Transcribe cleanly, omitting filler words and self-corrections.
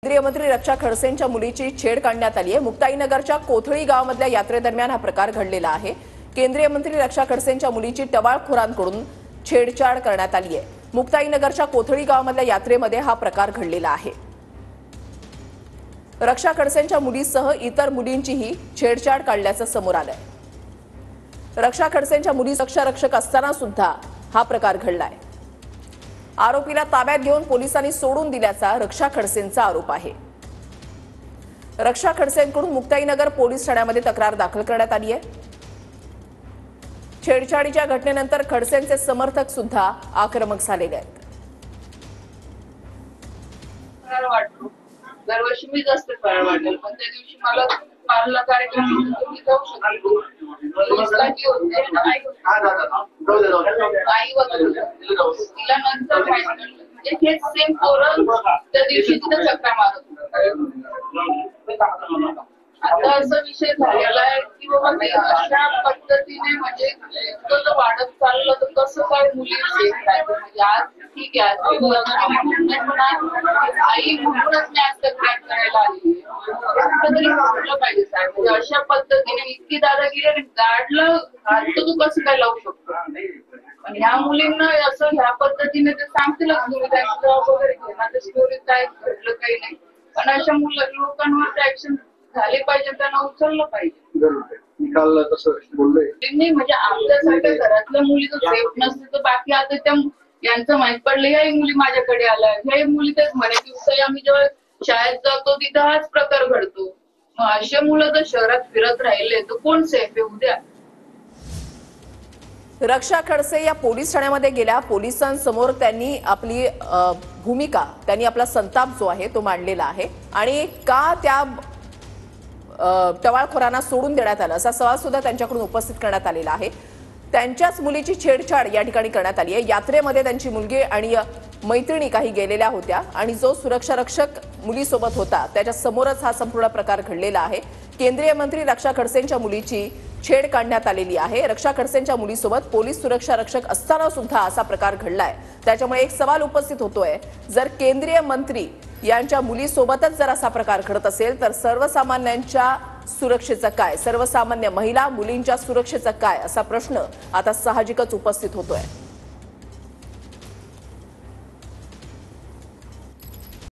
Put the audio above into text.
केंद्रीय मंत्री रक्षा खडसेंच्या मुलीची छेड काढण्यात आली आहे। मुक्ताईनगरच्या कोथळी गावामधल्या यात्रेदरम्यान हा प्रकार घडलेला आहे। केंद्रीय मंत्री रक्षा खडसेंच्या मुलीची टवाळखोरांकडून छेडछाड करण्यात आली आहे। मुक्ताईनगरच्या कोथळी गावामधल्या यात्रेमध्ये हा प्रकार घडलेला आहे। रक्षा खडसेंच्या मुलीसह इतर मुलींचीही छेडछाड काढल्याचं समोर आलंय। रक्षा खडसेंच्या मुली रक्षक असताना सुद्धा हा प्रकार घडलाय। आरोपीला ताब्यात घेऊन पोलिसांनी सोडून दिल्याचा रक्षा खडसेंचा आरोप आहे। रक्षा खडसेंकडून मुक्ताईनगर पोलीस ठाण्यामध्ये तक्रार दाखल करण्यात आली आहे। छेडछाडीच्या घटनेनंतर खडसेंचे समर्थक सुद्धा आक्रमक झालेले आहेत। दरवर्षी मी जास्त फराळ वाटेल, पण त्या दिवशी मला पार्ला कार्यक्रम जाऊ शकतो। आई वगैरे तिला नंतर म्हणजे हेच सेम पोरं त्या दिवशी तिथं चक्रा मारत होतं। आता असा विषय झालेला आहे की बाबा ते अशा पद्धतीने म्हणजे इतकं वाढत चाललं तर कसं काय मुली सेफ राहायचं। म्हणजे आज ठीक आहे, आई म्हणूनच मी आज तक्रार करायला आली तरी म्हटलं पाहिजे साहेब, म्हणजे अशा पद्धतीने इतकी दादागिरी गाडलं तर तू कसं काय लावू शकतो। पण ह्या मुलींना असं ह्या पद्धतीने ते सांगतीलच तुम्ही त्यांची जॉब वगैरे घेणार स्टोरी काय घडलं काही नाही, पण अशा लोकांवर ऍक्शन झाले पाहिजे, त्यांना उचललं पाहिजे। निकाल तसं बोलले म्हणजे आपल्यासारख्या घरातल्या मुली तर सेफ नसते तर बाकी आता त्या यांचं माहित पडलं ह्याही मुली माझ्याकडे आल्या, ह्याही मुली तेच म्हणे की आम्ही जेव्हा शाळेत जातो तिथं हाच प्रकार घडतो। मग अशा मुलं जर शहरात फिरत राहिले तर कोण सेफ आहे उद्या। रक्षा खडसे या पोलीस ठाण्यामध्ये गेल्या, पोलिसांसमोर त्यांनी आपली भूमिका, त्यांनी आपला संताप जो आहे तो मांडलेला आहे आणि का त्या टवाळखोरांना सोडून देण्यात आलं असा सवाल सुद्धा त्यांच्याकडून उपस्थित करण्यात आलेला आहे। त्यांच्याच मुलीची छेडछाड या ठिकाणी करण्यात आली आहे। यात्रेमध्ये त्यांची मुलगी आणि मैत्रिणी काही गेलेल्या होत्या आणि जो सुरक्षा रक्षक मुलीसोबत होता त्याच्या समोरच हा संपूर्ण प्रकार घडलेला आहे। केंद्रीय मंत्री रक्षा खडसेंच्या मुलीची छेड काढण्यात आलेली आहे। रक्षा खडसेंच्या मुलीसोबत पोलीस सुरक्षा रक्षक असताना सुद्धा असा प्रकार घडलाय। त्याच्यामुळे एक सवाल उपस्थित होतोय, जर केंद्रीय मंत्री यांच्या मुलीसोबतच जर असा प्रकार घडत असेल तर सर्वसामान्यांच्या सुरक्षेचं काय, सर्वसामान्य महिला मुलींच्या सुरक्षेचं काय असा प्रश्न आता साहजिकच उपस्थित होतोय।